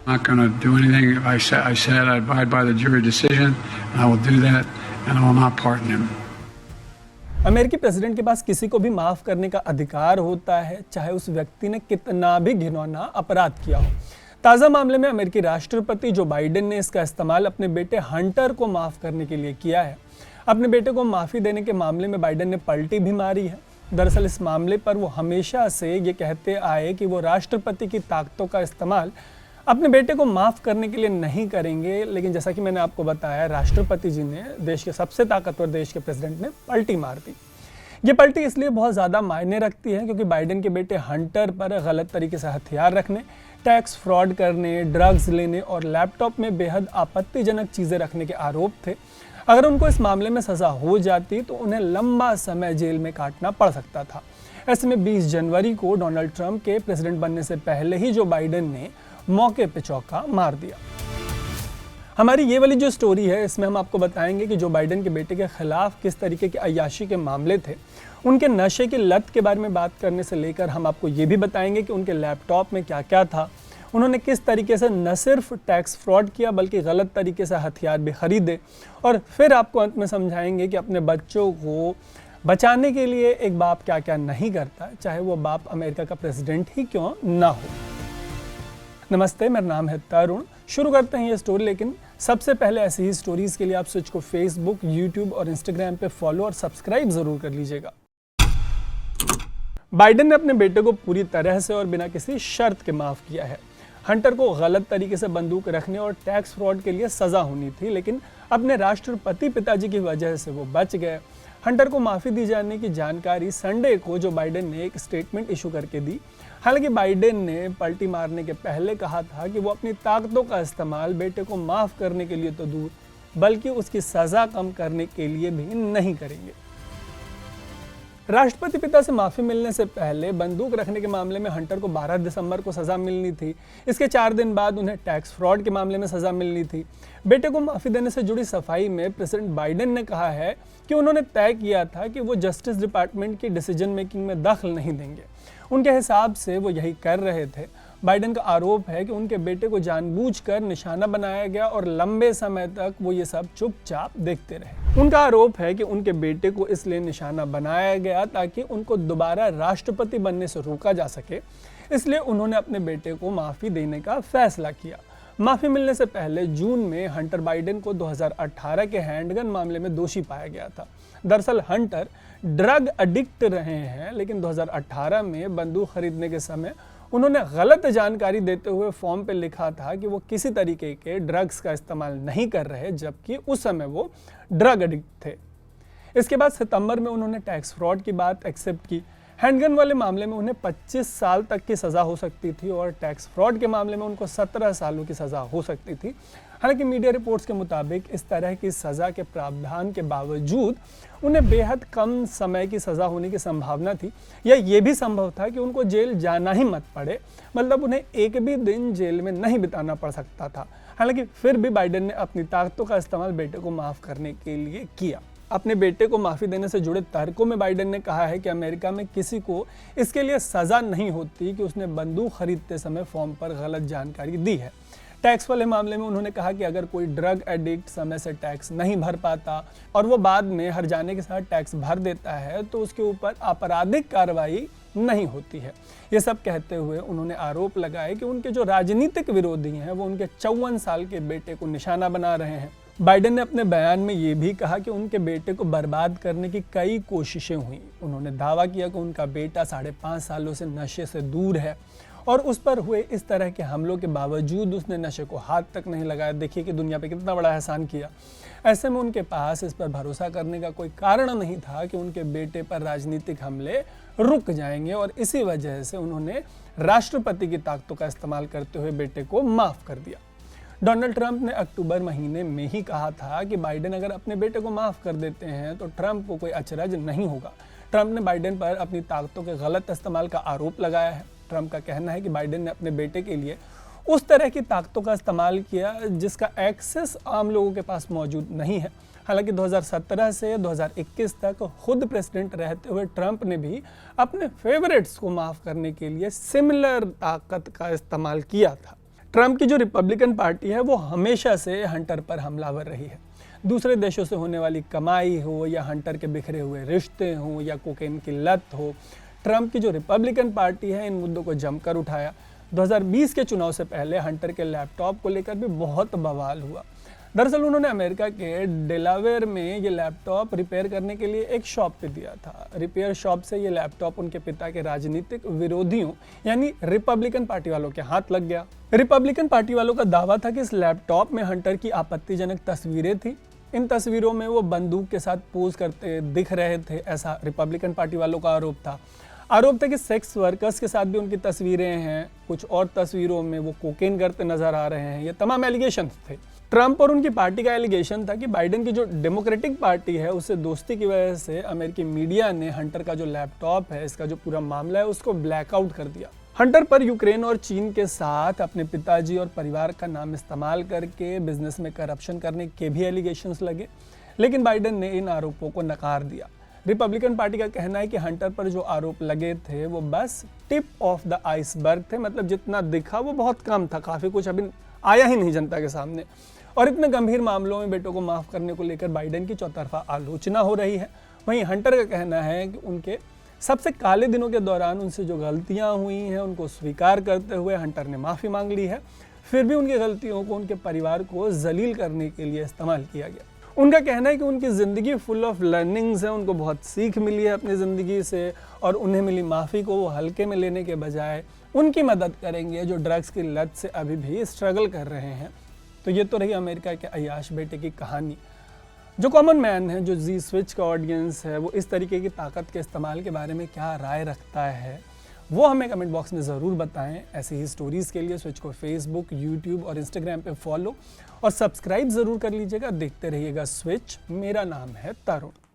Not going to do anything. I said I abide by the jury decision, and I will do that, and I will not pardon him. अमेरिकी president के पास किसी को भी माफ करने का अधिकार होता है, चाहे उस व्यक्ति ने कितना भी घिनौना अपराध किया हो। ताज़ा मामले में अमेरिकी राष्ट्रपति जो बाइडेन ने इसका इस्तेमाल अपने बेटे हंटर को माफ करने के लिए किया है। अपने बेटे को माफ़ी देने के मामले में बाइडेन ने पलटी भी मारी है। दरअसल इस मामले पर वो हमेशा से ये कहते आए कि वो राष्ट्रपति की ताकतों का इस्तेमाल अपने बेटे को माफ़ करने के लिए नहीं करेंगे, लेकिन जैसा कि मैंने आपको बताया, राष्ट्रपति जी ने, देश के सबसे ताकतवर देश के प्रेसिडेंट ने पलटी मार दी। ये पलटी इसलिए बहुत ज़्यादा मायने रखती है क्योंकि बाइडेन के बेटे हंटर पर गलत तरीके से हथियार रखने, टैक्स फ्रॉड करने, ड्रग्स लेने और लैपटॉप में बेहद आपत्तिजनक चीज़ें रखने के आरोप थे। अगर उनको इस मामले में सज़ा हो जाती तो उन्हें लंबा समय जेल में काटना पड़ सकता था। ऐसे में 20 जनवरी को डोनाल्ड ट्रंप के प्रेसिडेंट बनने से पहले ही जो बाइडेन ने मौके पे चौका मार दिया। हमारी ये वाली जो स्टोरी है, इसमें हम आपको बताएंगे कि जो बाइडेन के बेटे के खिलाफ किस तरीके के अय्याशी के मामले थे, उनके नशे की लत के बारे में बात करने से लेकर हम आपको ये भी बताएंगे कि उनके लैपटॉप में क्या क्या था, उन्होंने किस तरीके से न सिर्फ टैक्स फ्रॉड किया बल्कि गलत तरीके से हथियार भी खरीदे, और फिर आपको अंत में समझाएंगे कि अपने बच्चों को बचाने के लिए एक बाप क्या क्या नहीं करता, चाहे वो बाप अमेरिका का प्रेसिडेंट ही क्यों ना हो। नमस्ते, मेरा नाम है तरुण। शुरू करते हैं ये स्टोरी, लेकिन सबसे पहले ऐसी ही स्टोरीज़ के लिए आप स्विच को फेसबुक, यूट्यूब और इंस्टाग्राम पे फॉलो और सब्सक्राइब ज़रूर कर लीजिएगा। बाइडेन ने अपने बेटे को पूरी तरह से और बिना किसी शर्त के माफ़ किया है। हंटर को गलत तरीके से बंदूक रखने और टैक्स फ्रॉड के लिए सज़ा होनी थी, लेकिन अपने राष्ट्रपति पिताजी की वजह से वो बच गए। हंटर को माफ़ी दी जाने की जानकारी संडे को जो बाइडेन ने एक स्टेटमेंट इशू करके दी। हालांकि बाइडेन ने पलटी मारने के पहले कहा था कि वो अपनी ताकतों का इस्तेमाल बेटे को माफ़ करने के लिए तो दूर, बल्कि उसकी सज़ा कम करने के लिए भी नहीं करेंगे। राष्ट्रपति पिता से माफ़ी मिलने से पहले बंदूक रखने के मामले में हंटर को 12 दिसंबर को सज़ा मिलनी थी। इसके 4 दिन बाद उन्हें टैक्स फ्रॉड के मामले में सज़ा मिलनी थी। बेटे को माफ़ी देने से जुड़ी सफाई में प्रेसिडेंट बाइडेन ने कहा है कि उन्होंने तय किया था कि वो जस्टिस डिपार्टमेंट की डिसीजन मेकिंग में दखल नहीं देंगे। उनके हिसाब से वो यही कर रहे थे। बाइडेन का आरोप है कि उनके बेटे को जानबूझकर निशाना बनाया गया और लंबे समय तक वो ये सब चुपचाप देखते रहे। उनका आरोप है कि उनके बेटे को इसलिए निशाना बनाया गया ताकि उनको दोबारा राष्ट्रपति बनने से रोका जा सके, इसलिए उन्होंने अपने बेटे को माफ़ी देने का फैसला किया। माफ़ी मिलने से पहले जून में हंटर बाइडेन को 2018 के हैंडगन मामले में दोषी पाया गया था। दरअसल हंटर ड्रग एडिक्ट रहे हैं, लेकिन 2018 में बंदूक खरीदने के समय उन्होंने गलत जानकारी देते हुए फॉर्म पे लिखा था कि वो किसी तरीके के ड्रग्स का इस्तेमाल नहीं कर रहे, जबकि उस समय वो ड्रग एडिक्ट थे। इसके बाद सितंबर में उन्होंने टैक्स फ्रॉड की बात एक्सेप्ट की। हैंडगन वाले मामले में उन्हें 25 साल तक की सज़ा हो सकती थी और टैक्स फ्रॉड के मामले में उनको 17 सालों की सज़ा हो सकती थी। हालांकि मीडिया रिपोर्ट्स के मुताबिक इस तरह की सज़ा के प्रावधान के बावजूद उन्हें बेहद कम समय की सज़ा होने की संभावना थी, या ये भी संभव था कि उनको जेल जाना ही मत पड़े, मतलब उन्हें एक भी दिन जेल में नहीं बिताना पड़ सकता था। हालांकि फिर भी बाइडेन ने अपनी ताकतों का इस्तेमाल बेटे को माफ़ करने के लिए किया। अपने बेटे को माफ़ी देने से जुड़े तर्कों में बाइडेन ने कहा है कि अमेरिका में किसी को इसके लिए सज़ा नहीं होती कि उसने बंदूक खरीदते समय फॉर्म पर गलत जानकारी दी है। टैक्स वाले मामले में उन्होंने कहा कि अगर कोई ड्रग एडिक्ट समय से टैक्स नहीं भर पाता और वो बाद में हर जाने के साथ टैक्स भर देता है तो उसके ऊपर आपराधिक कार्रवाई नहीं होती है। ये सब कहते हुए उन्होंने आरोप लगाए कि उनके जो राजनीतिक विरोधी हैं वो उनके 54 साल के बेटे को निशाना बना रहे हैं। बाइडेन ने अपने बयान में ये भी कहा कि उनके बेटे को बर्बाद करने की कई कोशिशें हुई। उन्होंने दावा किया कि उनका बेटा 5.5 सालों से नशे से दूर है और उस पर हुए इस तरह के हमलों के बावजूद उसने नशे को हाथ तक नहीं लगाया। देखिए कि दुनिया पे कितना बड़ा एहसान किया। ऐसे में उनके पास इस पर भरोसा करने का कोई कारण नहीं था कि उनके बेटे पर राजनीतिक हमले रुक जाएंगे, और इसी वजह से उन्होंने राष्ट्रपति की ताकतों का इस्तेमाल करते हुए बेटे को माफ़ कर दिया। डोनाल्ड ट्रंप ने अक्टूबर महीने में ही कहा था कि बाइडेन अगर अपने बेटे को माफ़ कर देते हैं तो ट्रंप को कोई अचरज नहीं होगा। ट्रंप ने बाइडेन पर अपनी ताकतों के गलत इस्तेमाल का आरोप लगाया है। ट्रंप का कहना है कि बाइडेन ने अपने बेटे के लिए उस तरह की ताकतों का इस्तेमाल किया जिसका एक्सेस आम लोगों के पास मौजूद नहीं है। हालांकि 2017 से 2021 तक खुद प्रेसिडेंट रहते हुए ट्रंप ने भी अपने फेवरेट्स को माफ़ करने के लिए सिमिलर ताकत का इस्तेमाल किया था। ट्रंप की जो रिपब्लिकन पार्टी है वो हमेशा से हंटर पर हमलावर रही है। दूसरे देशों से होने वाली कमाई हो या हंटर के बिखरे हुए रिश्ते हों या कोकेन की लत हो, ट्रंप की जो रिपब्लिकन पार्टी है इन मुद्दों को जमकर उठाया। 2020 के चुनाव से पहले हंटर के लैपटॉप को लेकर भी बहुत बवाल हुआ। दरअसल उन्होंने अमेरिका के डेलावेयर में ये लैपटॉप रिपेयर करने के लिए एक शॉप पे दिया था। रिपेयर शॉप से ये लैपटॉप उनके पिता के राजनीतिक विरोधियों यानी रिपब्लिकन पार्टी वालों के हाथ लग गया। रिपब्लिकन पार्टी वालों का दावा था कि इस लैपटॉप में हंटर की आपत्तिजनक तस्वीरें थी। इन तस्वीरों में वो बंदूक के साथ पोज करते दिख रहे थे, ऐसा रिपब्लिकन पार्टी वालों का आरोप था। आरोप था कि सेक्स वर्कर्स के साथ भी उनकी तस्वीरें हैं, कुछ और तस्वीरों में वो कोकेन करते नजर आ रहे हैं। ये तमाम एलिगेशंस थे। ट्रंप और उनकी पार्टी का एलिगेशन था कि बाइडेन की जो डेमोक्रेटिक पार्टी है उससे दोस्ती की वजह से अमेरिकी मीडिया ने हंटर का जो लैपटॉप है, इसका जो पूरा मामला है, उसको ब्लैकआउट कर दिया। हंटर पर यूक्रेन और चीन के साथ अपने पिताजी और परिवार का नाम इस्तेमाल करके बिजनेस में करप्शन करने के भी एलिगेशंस लगे, लेकिन बाइडेन ने इन आरोपों को नकार दिया। रिपब्लिकन पार्टी का कहना है कि हंटर पर जो आरोप लगे थे वो बस टिप ऑफ द आइसबर्ग थे, मतलब जितना दिखा वो बहुत कम था, काफ़ी कुछ अभी आया ही नहीं जनता के सामने। और इतने गंभीर मामलों में बेटों को माफ़ करने को लेकर बाइडेन की चौतरफा आलोचना हो रही है। वहीं हंटर का कहना है कि उनके सबसे काले दिनों के दौरान उनसे जो गलतियां हुई हैं उनको स्वीकार करते हुए हंटर ने माफ़ी मांग ली है, फिर भी उनकी गलतियों को उनके परिवार को जलील करने के लिए इस्तेमाल किया गया। उनका कहना है कि उनकी ज़िंदगी फुल ऑफ लर्निंग्स है, उनको बहुत सीख मिली है अपनी ज़िंदगी से, और उन्हें मिली माफ़ी को वो हल्के में लेने के बजाय उनकी मदद करेंगे जो ड्रग्स की लत से अभी भी स्ट्रगल कर रहे हैं। तो ये तो रही अमेरिका के अय्याश बेटे की कहानी। जो कॉमन मैन है, जो जी स्विच का ऑडियंस है, वो इस तरीके की ताकत के इस्तेमाल के बारे में क्या राय रखता है वो हमें कमेंट बॉक्स में ज़रूर बताएं। ऐसी ही स्टोरीज़ के लिए स्विच को फेसबुक, यूट्यूब और इंस्टाग्राम पे फॉलो और सब्सक्राइब ज़रूर कर लीजिएगा। देखते रहिएगा स्विच। मेरा नाम है तरुण।